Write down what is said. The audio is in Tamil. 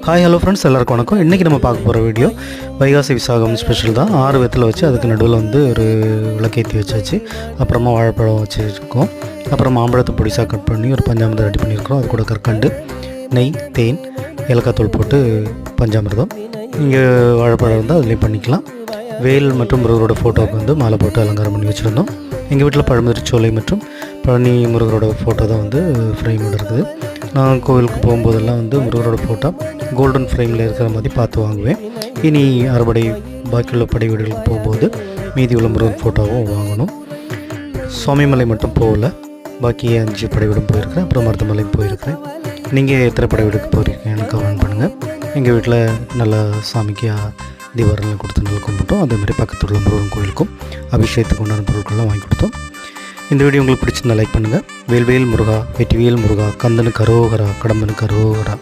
ஹாய் ஹலோ ஃப்ரெண்ட்ஸ், எல்லாருக்கும் வணக்கம். இன்றைக்கி நம்ம பார்க்க போகிற வீடியோ வைகாசி விசாகம் ஸ்பெஷல் தான். 6 வெத்தலை வச்சு அதுக்கு நடுவில் வந்து ஒரு விளக்கேற்றி வச்சாச்சு. அப்புறமா வாழைப்பழம் வச்சுருக்கோம். அப்புறம் மாம்பழத்தை பொடிசாக கட் பண்ணி ஒரு பஞ்சாமிர்தம் ரெடி பண்ணியிருக்கிறோம். அது கூட கற்கண்டு, நெய், தேன், ஏலக்காய் தூள் போட்டு பஞ்சாமிர்தம். இங்கே வாழைப்பழம் இருந்தால் அதுலேயும் பண்ணிக்கலாம். வேல் மற்றும் முருகரோட ஃபோட்டோவுக்கு வந்து மாலை போட்டு அலங்காரம் பண்ணி வச்சுருந்தோம். எங்கள் வீட்டில் பழமுதிர்ச்சோலை மற்றும் பழனி முருகரோட ஃபோட்டோ தான் வந்து ஃப்ரேமோடு இருக்குது. நான் கோவிலுக்கு போகும்போதெல்லாம் வந்து முருகரோட ஃபோட்டோ கோல்டன் ஃப்ரேமில் இருக்கிற மாதிரி பார்த்து வாங்குவேன். இனி அறுபடை பாக்கியுள்ள படை வீடுகளுக்கு போகும்போது மீதி உள்ள முருகன் ஃபோட்டோவும் வாங்கணும். சுவாமிமலை மட்டும் போகல, பாக்கி 5 படை வீடும் போயிருக்கிறேன். அப்புறம் மருதமலையும் போயிருக்கிறேன். நீங்கள் எத்தனை படை வீடுக்கு போயிருக்கீங்கன்னு கமெண்ட் பண்ணுங்கள். எங்கள் வீட்டில் நல்லா சாமிக்கு தீபாவளிலாம் கொடுத்து நல்லா கும்பிட்டோம். அதேமாதிரி பக்கத்தில் உள்ள முருகன் கோவிலுக்கும் அபிஷேகத்துக்கு உண்டான பொருட்கள்லாம் வாங்கி கொடுத்தோம். இந்த வீடியோ உங்களுக்கு பிடிச்சிருந்தா லைக் பண்ணுங்கள். வேல்வேல் முருகா, வெற்றிவேல் முருகா, கந்தனுக்கு அரோகரா, கடம்பனுக்கு அரோகரா.